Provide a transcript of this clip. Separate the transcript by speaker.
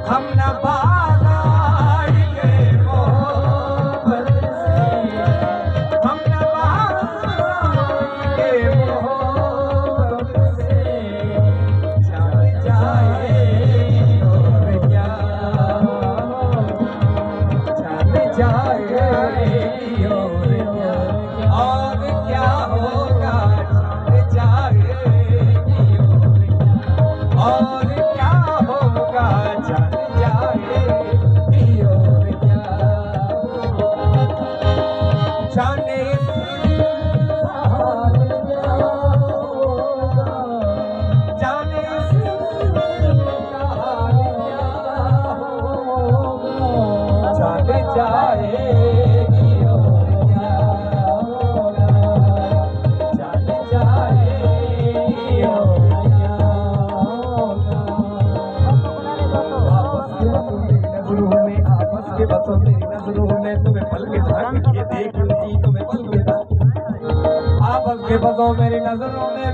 Speaker 1: हम न बाज़ाएंगे मोहब्बत से, हम न बाज़ाएंगे मोहब्बत से, जान जाए और क्या, जान जाए और क्या होगा, जान जाएगी और क्या होगा, जान जाएगी और क्या, जाने जाने जाने जाएगी और क्या होगा, जाने जाएगी और क्या होगा। आपस के बसों मेरी नजरों में तुम्हें पल के झांक के देख लूंगी, तुम्हें पल के झांक, आपस के बसों मेरी नजरों में